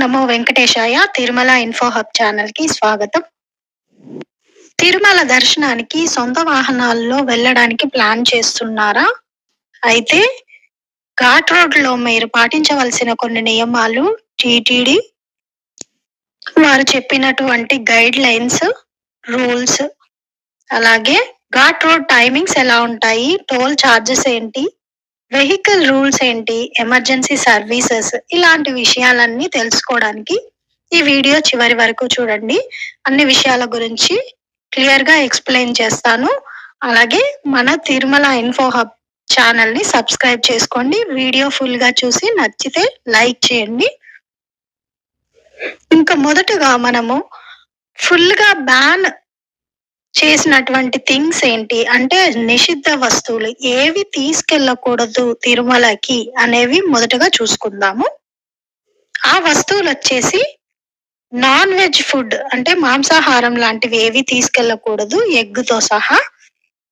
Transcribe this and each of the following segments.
నమో వెంకటేశాయ. Tirumala info hub channel కి స్వాగతం. తిరుమల దర్శనానికి సొంత వాహనాల్లో వెళ్ళడానికి ప్లాన్ చేస్తున్నారా? అయితే ఘాట్ రోడ్ లో మీరు పాటించవలసిన కొన్ని నియమాలు టీటీడీ వారు చెప్పినటువంటి గైడ్ లైన్స్, రూల్స్, అలాగే ఘాట్ రోడ్ టైమింగ్స్ ఎలా ఉంటాయి, టోల్ చార్జెస్ ఏంటి, వెహికల్ రూల్స్ ఏంటి, ఎమర్జెన్సీ సర్వీసెస్, ఇలాంటి విషయాలన్నీ తెలుసుకోవడానికి ఈ వీడియో చివరి వరకు చూడండి. అన్ని విషయాల గురించి క్లియర్ గా ఎక్స్ప్లెయిన్ చేస్తాను. అలాగే మన తిరుమల ఇన్ఫో హబ్ ఛానల్ ని సబ్స్క్రైబ్ చేసుకోండి. వీడియో ఫుల్ గా చూసి నచ్చితే లైక్ చేయండి. ఇంకా మొదటగా మనము ఫుల్ గా బ్యాన్ చేసినటువంటి థింగ్స్ ఏంటి అంటే నిషిద్ధ వస్తువులు ఏవి తీసుకెళ్ళకూడదు తిరుమలకి అనేవి మొదటగా చూసుకుందాము. ఆ వస్తువులు వచ్చేసి నాన్ వెజ్ ఫుడ్ అంటే మాంసాహారం లాంటివి ఏవి తీసుకెళ్ళకూడదు ఎగ్గుతో సహా.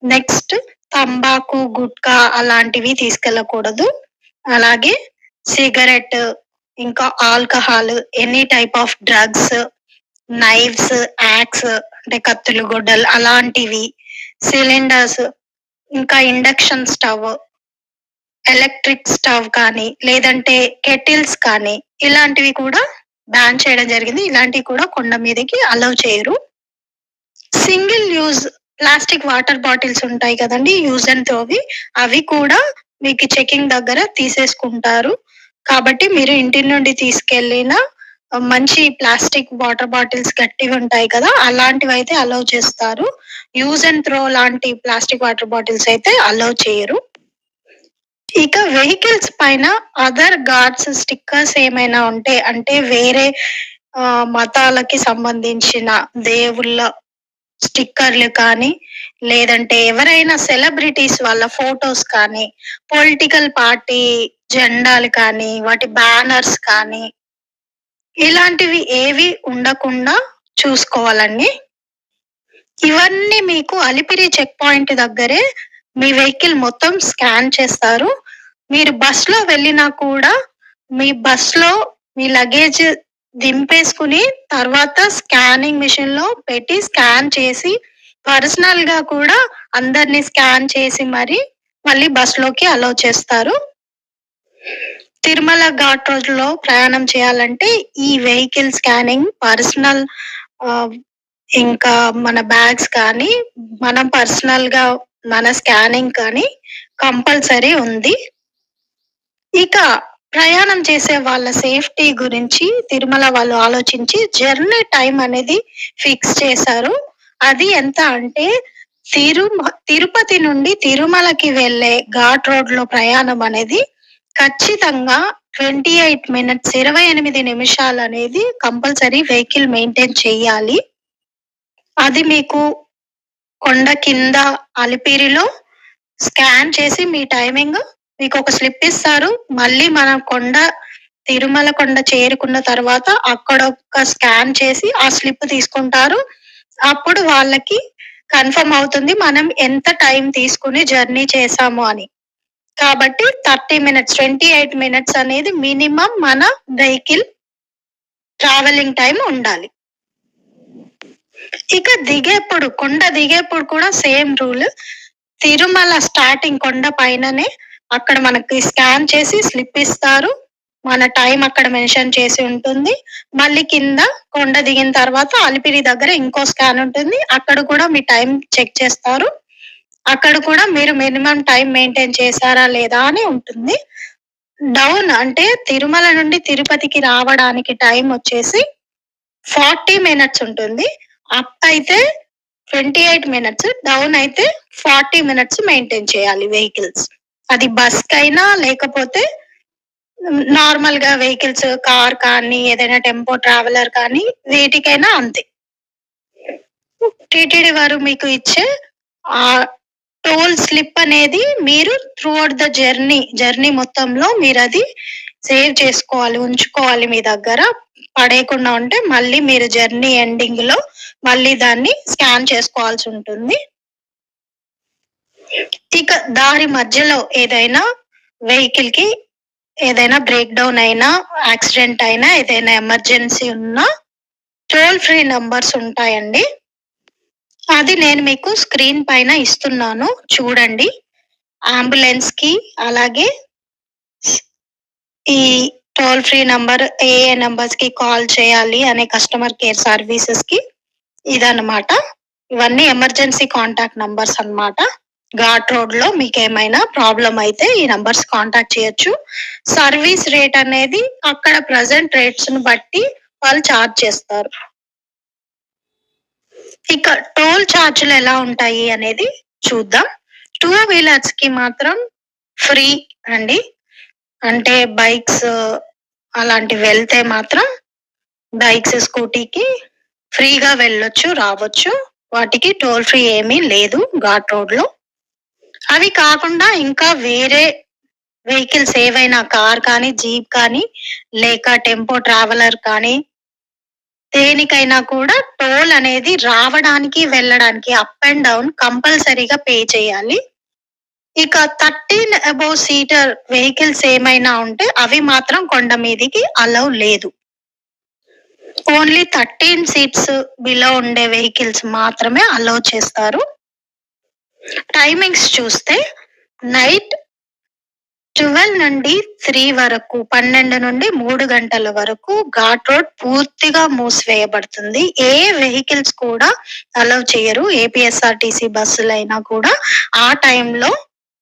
నెక్స్ట్ తంబాకు, గుట్కా అలాంటివి తీసుకెళ్ళకూడదు. అలాగే సిగరెట్, ఇంకా alcohol, any type of drugs, knives, axes అంటే కత్తులు, గొడ్డలు అలాంటివి, సిలిండర్స్, ఇంకా ఇండక్షన్ స్టవ్, ఎలక్ట్రిక్ స్టవ్ కానీ లేదంటే కెటిల్స్ కానీ ఇలాంటివి కూడా బ్యాన్ చేయడం జరిగింది. ఇలాంటివి కూడా కొండ మీదకి అలౌ చేయరు. Single use plastic water bottles ఉంటాయి కదండి, యూజ్ అండ్ త్రోవి, అవి కూడా మీకు చెకింగ్ దగ్గర తీసేసుకుంటారు. కాబట్టి మీరు ఇంటి నుండి తీసుకెళ్ళిన మంచి ప్లాస్టిక్ వాటర్ బాటిల్స్ గట్టివి ఉంటాయి కదా, అలాంటివి అయితే అలౌ చేస్తారు. యూజ్ అండ్ త్రో లాంటి ప్లాస్టిక్ వాటర్ బాటిల్స్ అయితే అలౌ చేయరు. ఇక వెహికల్స్ పైన అదర్ గాడ్స్ స్టిక్కర్స్ ఏమైనా ఉంటే అంటే వేరే మతాలకి సంబంధించిన దేవుళ్ళ స్టిక్కర్లు కానీ లేదంటే ఎవరైనా సెలబ్రిటీస్ వాళ్ళ ఫొటోస్ కానీ, పొలిటికల్ పార్టీ జెండాలు కానీ, వాటి బ్యానర్స్ కానీ ఇలాంటివి ఏవి ఉండకుండా చూసుకోవాలండి. ఇవన్నీ మీకు అలిపిరి చెక్ పాయింట్ దగ్గరే మీ వెహికల్ మొత్తం స్కాన్ చేస్తారు. మీరు బస్ లో వెళ్ళినా కూడా మీ బస్ లో మీ లగేజ్ దింపేసుకుని తర్వాత స్కానింగ్ మిషన్ లో పెట్టి స్కాన్ చేసి పర్సనల్ గా కూడా అందరినీ స్కాన్ చేసి మరి మళ్ళీ బస్ లోకి అలౌ చేస్తారు. తిరుమల ఘాట్ రోడ్ లో ప్రయాణం చేయాలంటే ఈ వెహికల్ స్కానింగ్, పర్సనల్ ఇంకా మన బ్యాగ్స్ కానీ మనం పర్సనల్ గా మన స్కానింగ్ కానీ కంపల్సరీ ఉంది. ఇక ప్రయాణం చేసే వాళ్ళ సేఫ్టీ గురించి తిరుమల వాళ్ళు ఆలోచించి జర్నీ టైం అనేది ఫిక్స్ చేశారు. అది ఎంత అంటే తిరుపతి నుండి తిరుమలకి వెళ్ళే ఘాట్ రోడ్ లో ప్రయాణం అనేది ఖచ్చితంగా 28 minutes 28 నిమిషాలు అనేది కంపల్సరీ వెహికల్ మెయింటైన్ చేయాలి. అది మీకు కొండ కింద అలిపిరిలో స్కాన్ చేసి మీ టైమింగ్ మీకు ఒక స్లిప్ ఇస్తారు. మళ్ళీ మనం తిరుమల కొండ చేరుకున్న తర్వాత అక్కడ ఒక స్కాన్ చేసి ఆ స్లిప్ తీసుకుంటారు. అప్పుడు వాళ్ళకి కన్ఫర్మ్ అవుతుంది మనం ఎంత టైం తీసుకుని జర్నీ చేసాము అని. కాబట్టి 30 minutes 28 minutes అనేది మినిమం మన వెహికల్ ట్రావెలింగ్ టైం ఉండాలి. ఇక కొండ దిగేప్పుడు కూడా సేమ్ రూల్. తిరుమల స్టార్టింగ్ కొండ పైననే అక్కడ మనకి స్కాన్ చేసి స్లిప్ ఇస్తారు. మన టైం అక్కడ మెన్షన్ చేసి ఉంటుంది. మళ్ళీ కింద కొండ దిగిన తర్వాత అలిపిరి దగ్గర ఇంకో స్కాన్ ఉంటుంది. అక్కడ కూడా మీ టైం చెక్ చేస్తారు. అక్కడ కూడా మీరు మినిమం టైం మెయింటైన్ చేశారా లేదా అని ఉంటుంది. డౌన్ అంటే తిరుమల నుండి తిరుపతికి రావడానికి టైం వచ్చేసి 40 minutes ఉంటుంది. అప్ అయితే 28 minutes, డౌన్ అయితే 40 minutes మెయింటైన్ చేయాలి వెహికల్స్. అది బస్ కైనా లేకపోతే నార్మల్ గా వెహికల్స్, కార్ కానీ ఏదైనా టెంపో ట్రావెలర్ కానీ వీటికైనా అంతే. టిటిడి వారు మీకు ఇచ్చే ఆ టోల్ స్లిప్ అనేది మీరు త్రూఅవుట్ ద జర్నీ మొత్తంలో మీరు అది సేవ్ చేసుకోవాలి, ఉంచుకోవాలి మీ దగ్గర. పడేయకుండా ఉంటే మళ్ళీ మీరు జర్నీ ఎండింగ్ లో మళ్ళీ దాన్ని స్కాన్ చేసుకోవాల్సి ఉంటుంది. ఇక దారి మధ్యలో ఏదైనా వెహికల్ కి ఏదైనా బ్రేక్ డౌన్ అయినా, యాక్సిడెంట్ అయినా, ఏదైనా ఎమర్జెన్సీ ఉన్నా టోల్ ఫ్రీ నంబర్స్ ఉంటాయండి. అది నేను మీకు స్క్రీన్ పైన ఇస్తున్నాను చూడండి. అంబులెన్స్ కి అలాగే ఈ టోల్ ఫ్రీ నంబర్ ఏ నంబర్స్ కి కాల్ చేయాలి అనే కస్టమర్ కేర్ సర్వీసెస్ కి ఇదన్నమాట. ఇవన్నీ ఎమర్జెన్సీ కాంటాక్ట్ నంబర్స్ అన్నమాట. ఘాట్ రోడ్ లో మీకు ఏమైనా ప్రాబ్లం అయితే ఈ నంబర్స్ కాంటాక్ట్ చేయొచ్చు. సర్వీస్ రేట్ అనేది అక్కడ ప్రజెంట్ రేట్స్ ను బట్టి వాళ్ళు ఛార్జ్ చేస్తారు. ఇక టోల్ ఛార్జీలు ఎలా ఉంటాయి అనేది చూద్దాం. 2 వీలర్స్ కి మాత్రం ఫ్రీ అండి. అంటే బైక్స్ అలాంటివి వెళ్తే మాత్రం బైక్స్, స్కూటీకి ఫ్రీగా వెళ్ళొచ్చు, రావచ్చు. వాటికి టోల్ ఫ్రీ ఏమీ లేదు ఘాట్ రోడ్ లో. అవి కాకుండా ఇంకా వేరే వెహికల్స్ ఏవైనా కార్ కానీ, జీప్ కానీ, లేక టెంపో ట్రావెలర్ కానీ దేనికైనా కూడా టోల్ అనేది రావడానికి, వెళ్ళడానికి అప్ అండ్ డౌన్ కంపల్సరీగా పే చేయాలి. ఇక 13 అబోవ్ సీటర్ వెహికల్స్ ఏమైనా ఉంటే అవి మాత్రం కొండ మీదికి అలౌ లేదు. ఓన్లీ 13 సీట్స్ బిలో ఉండే వెహికల్స్ మాత్రమే అలౌ చేస్తారు. టైమింగ్స్ చూస్తే నైట్ 12 నుండి 3 వరకు, 12 నుండి 3 గంటల వరకు ఘాట్ రోడ్ పూర్తిగా మూసివేయబడుతుంది. ఏ వెహికల్స్ కూడా అలౌ చేయరు. ఏపీఎస్ఆర్టీసీ బస్సులైనా కూడా ఆ టైంలో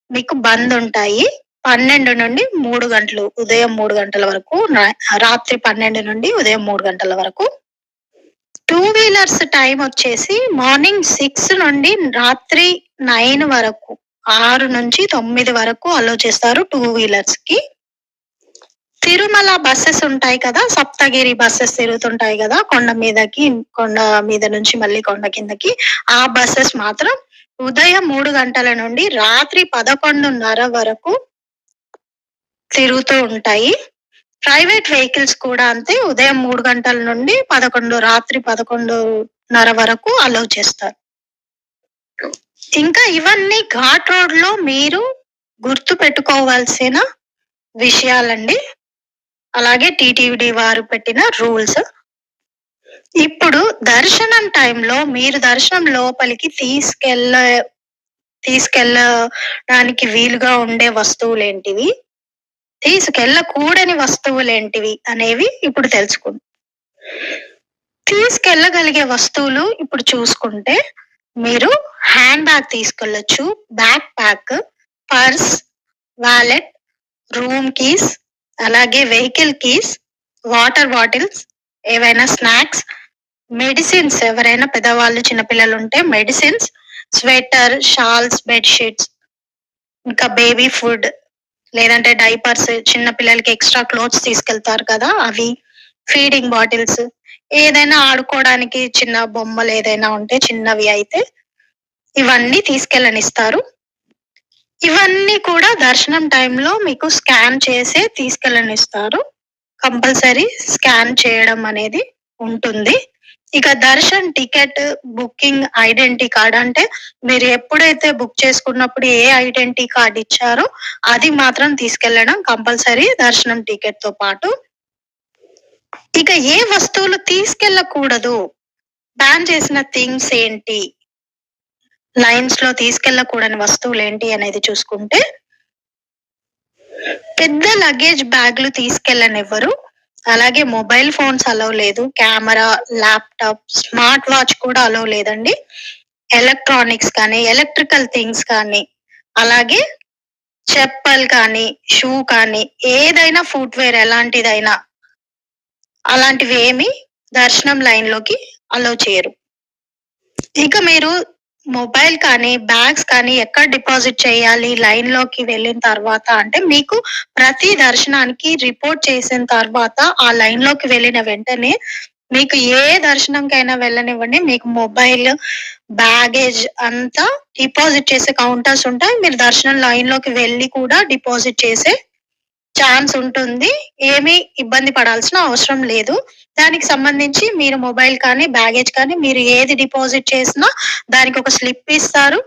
మీకు బంద్ ఉంటాయి. 12 నుండి 3 గంటలు, ఉదయం 3 గంటల వరకు, రాత్రి 12 నుండి ఉదయం 3 గంటల వరకు. 2 వీలర్స్ టైం వచ్చేసి మార్నింగ్ 6 నుండి రాత్రి 9 వరకు, 6 నుంచి 9 వరకు అలో చేస్తారు 2 వీలర్స్ కి. తిరుమల బస్సెస్ ఉంటాయి కదా, సప్తగిరి బస్సెస్ తిరుగుతుంటాయి కదా, కొండ మీదకి, కొండ మీద నుంచి మళ్ళీ కొండ కిందకి. ఆ బస్సెస్ మాత్రం ఉదయం 3 గంటల నుండి రాత్రి 11:30 వరకు తిరుగుతూ ఉంటాయి. ప్రైవేట్ వెహికల్స్ కూడా అంతే, ఉదయం 3 గంటల నుండి 11, రాత్రి 11:30 వరకు అలౌ చేస్తారు. ఇంకా ఇవన్నీ ఘాట్ రోడ్ లో మీరు గుర్తు పెట్టుకోవాల్సిన విషయాలండి. అలాగే టీటీడీ వారు పెట్టిన రూల్స్. ఇప్పుడు దర్శనం టైంలో మీరు దర్శనం లోపలికి తీసుకెళ్ళడానికి వీలుగా ఉండే వస్తువులు ఏంటివి, తీసుకెళ్ళకూడని వస్తువులు ఏంటివి అనేవి ఇప్పుడు తెలుసుకుందాం. తీసుకెళ్ళగలిగే వస్తువులు ఇప్పుడు చూసుకుంటే మీరు హ్యాండ్ బ్యాగ్ తీసుకెళ్ళొచ్చు, back pack, purse, wallet, room keys, అలాగే వెహికల్ కీస్, వాటర్ బాటిల్స్, ఏవైనా స్నాక్స్, మెడిసిన్స్, ఎవరైనా పెద్దవాళ్ళు చిన్నపిల్లలు ఉంటే మెడిసిన్స్, స్వెటర్, షాల్స్, బెడ్షీట్స్, ఇంకా బేబీ ఫుడ్ లేదంటే డైపర్స్, చిన్న పిల్లలకి ఎక్స్ట్రా క్లోత్స్ తీసుకెళ్తారు కదా అవి, ఫీడింగ్ బాటిల్స్, ఏదైనా ఆడుకోవడానికి చిన్న బొమ్మలు ఏదైనా ఉంటే చిన్నవి అయితే ఇవన్నీ తీసుకెళ్ళనిస్తారు. ఇవన్నీ కూడా దర్శనం టైంలో మీకు స్కాన్ చేసే తీసుకెళ్ళనిస్తారు. కంపల్సరీ స్కాన్ చేయడం అనేది ఉంటుంది. ఇక Darshan ticket, booking, identity card, అంటే మీరు ఎప్పుడైతే బుక్ చేసుకున్నప్పుడు ఏ ఐడెంటిటీ కార్డ్ ఇచ్చారో అది మాత్రం తీసుకెళ్ళడం కంపల్సరీ దర్శనం టికెట్ తో పాటు. ఇక ఏ వస్తువులు తీసుకెళ్ళకూడదు, బ్యాన్ చేసిన థింగ్స్ ఏంటి, లైన్స్ లో తీసుకెళ్ళకూడని వస్తువులు ఏంటి అనేది చూసుకుంటే, పెద్ద లగేజ్ బ్యాగ్లు తీసుకెళ్ళనివ్వరు. అలాగే మొబైల్ ఫోన్స్ అలౌ లేదు, కెమెరా, ల్యాప్టాప్, స్మార్ట్ వాచ్ కూడా అలౌ లేదండి. ఎలక్ట్రానిక్స్ కానీ, ఎలక్ట్రికల్ థింగ్స్ కానీ, అలాగే చెప్పల్ కానీ, షూ కానీ, ఏదైనా ఫుట్వేర్ ఎలాంటిదైనా అలాంటివి ఏమి దర్శనం లైన్ లోకి అలౌ చేయరు. ఇక మీరు మొబైల్ కానీ, బ్యాగ్స్ కానీ ఎక్కడ డిపాజిట్ చేయాలి లైన్ లోకి వెళ్ళిన తర్వాత అంటే, మీకు ప్రతి దర్శనానికి రిపోర్ట్ చేసిన తర్వాత ఆ లైన్ లోకి వెళ్ళిన వెంటనే మీకు ఏ దర్శనంకైనా వెళ్ళనివ్వండి, మీకు మొబైల్, బ్యాగేజ్ అంతా డిపాజిట్ చేసే కౌంటర్స్ ఉంటాయి. మీరు దర్శనం లైన్ లోకి వెళ్ళి కూడా డిపాజిట్ చేసే ఛాన్స్ ఉంటుంది. ఏమీ ఇబ్బంది పడాల్సిన అవసరం లేదు. దానికి సంబంధించి మీరు మొబైల్ కానీ, బ్యాగేజ్ కానీ మీరు ఏది డిపాజిట్ చేసినా దానికి ఒక స్లిప్ ఇస్తారు.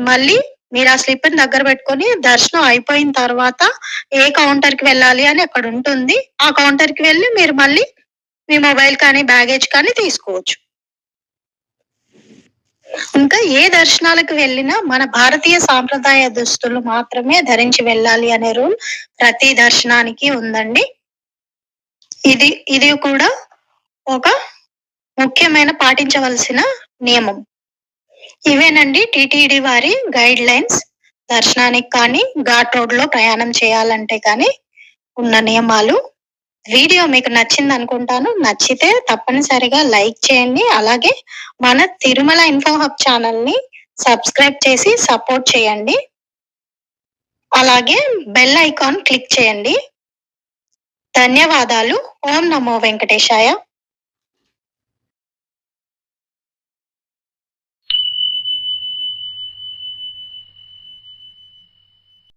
మళ్ళీ మీరు ఆ స్లిప్ దగ్గర పెట్టుకొని దర్శనం అయిపోయిన తర్వాత ఏ కౌంటర్ కి వెళ్ళాలి అని అక్కడ ఉంటుంది. ఆ కౌంటర్ కి వెళ్ళి మీరు మళ్ళీ మీ మొబైల్ కానీ బ్యాగేజ్ కానీ తీసుకోవచ్చు. ఇంకా ఏ దర్శనాలకు వెళ్ళినా మన భారతీయ సాంప్రదాయ దుస్తులు మాత్రమే ధరించి వెళ్ళాలి అనే రూల్ ప్రతి దర్శనానికి ఉందండి. ఇది కూడా ఒక ముఖ్యమైన పాటించవలసిన నియమం. ఇవేనండి టిటిడి వారి గైడ్ లైన్స్. దర్శనానికి కానీ ఘాట్ రోడ్ లో ప్రయాణం చేయాలంటే కానీ ఉన్న నియమాలు. వీడియో మీకు నచ్చింది అనుకుంటాను. నచ్చితే తప్పనిసరిగా లైక్ చేయండి. అలాగే మన తిరుమల ఇన్ఫో హబ్ ఛానల్ ని సబ్స్క్రైబ్ చేసి సపోర్ట్ చేయండి. అలాగే బెల్ ఐకాన్ క్లిక్ చేయండి. ధన్యవాదాలు. ఓం నమో వెంకటేశాయ.